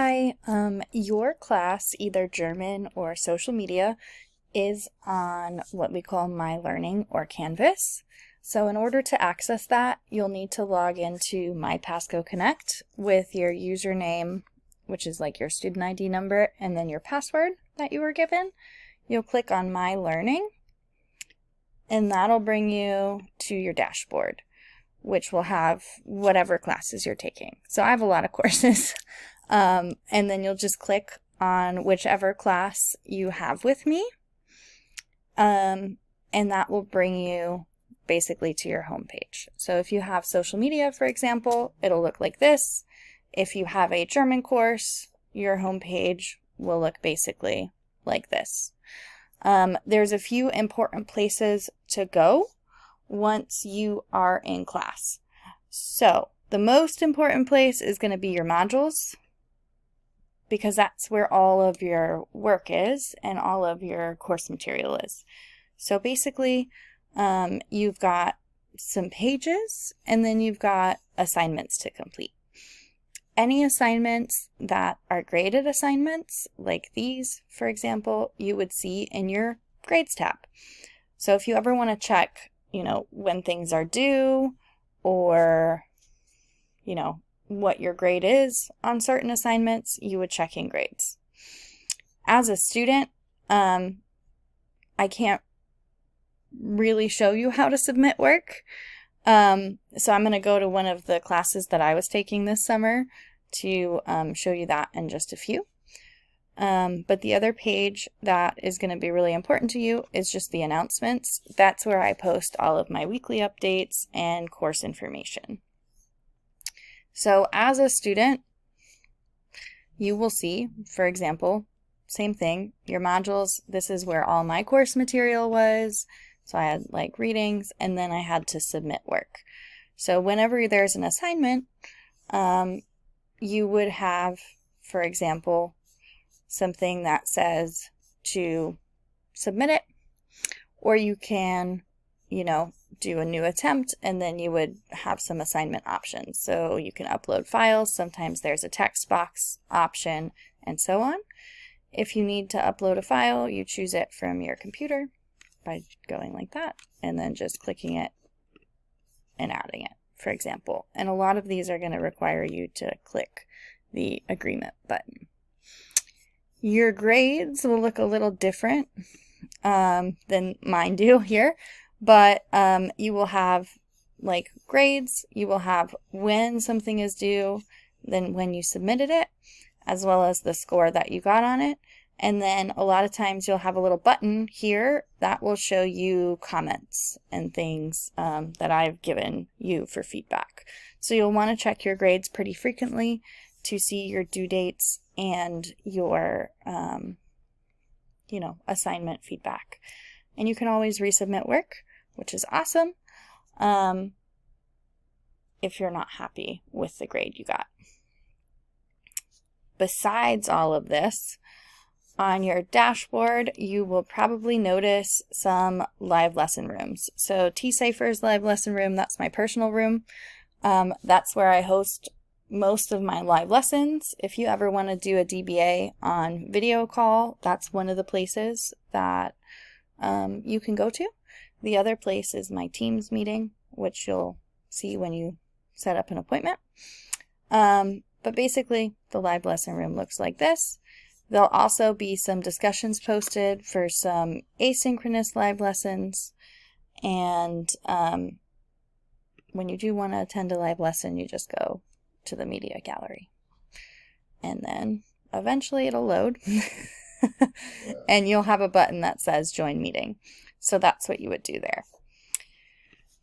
Hi, your class, either German or social media, is on what we call myLearning or Canvas. So in order to access that, you'll need to log into MyPassco Connect with your username, which is like your student ID number, and then your password that you were given. You'll click on myLearning, and that'll bring you to your dashboard, which will have whatever classes you're taking. So I have a lot of courses. And then you'll just click on whichever class you have with me. And that will bring you basically to your home page. So if you have social media, for example, it'll look like this. If you have a German course, your home page will look basically like this. There's a few important places to go once you are in class. So the most important place is going to be your modules, because that's where all of your work is and all of your course material is. So basically, you've got some pages and then you've got assignments to complete. Any assignments that are graded assignments, like these, for example, you would see in your grades tab. So if you ever want to check, when things are due, or, what your grade is on certain assignments, you would check in grades. As a student, I can't really show you how to submit work. So I'm going to go to one of the classes that I was taking this summer to show you that in just a few. But the other page that is going to be really important to you is just the announcements. That's where I post all of my weekly updates and course information. So as a student, you will see, for example, same thing, your modules. This is where all my course material was. So I had like readings, and then I had to submit work. So whenever there's an assignment, you would have, for example, something that says to submit it, or you can, do a new attempt, and then you would have some assignment options. So you can upload files. Sometimes there's a text box option, and so on. If you need to upload a file, you choose it from your computer by going like that, and then just clicking it and adding it, for example. And a lot of these are going to require you to click the agreement button. Your grades will look a little different than mine do here, but you will have like grades, you will have when something is due, then when you submitted it, as well as the score that you got on it. And then a lot of times you'll have a little button here that will show you comments and things that I've given you for feedback. So you'll want to check your grades pretty frequently to see your due dates and your, assignment feedback. And you can always resubmit work, which is awesome, if you're not happy with the grade you got. Besides all of this, on your dashboard, you will probably notice some live lesson rooms. So T-Cypher's live lesson room, that's my personal room. That's where I host most of my live lessons. If you ever want to do a DBA on video call, that's one of the places that you can go to. The other place is my Teams meeting, which you'll see when you set up an appointment. But basically, the live lesson room looks like this. There'll also be some discussions posted for some asynchronous live lessons. And when you do want to attend a live lesson, you just go to the media gallery. And then eventually it'll load. And you'll have a button that says join meeting. So that's what you would do there.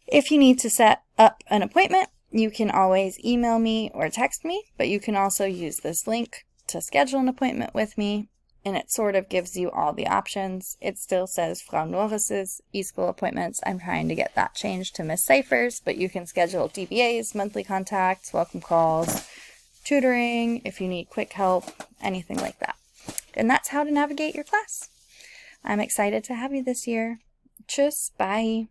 If you need to set up an appointment, you can always email me or text me, but you can also use this link to schedule an appointment with me, and it sort of gives you all the options. It still says Frau Norris's e-school appointments. I'm trying to get that changed to Miss Cypher's, but you can schedule DBAs, monthly contacts, welcome calls, tutoring, if you need quick help, anything like that. And that's how to navigate your class. I'm excited to have you this year. Tschüss, bye.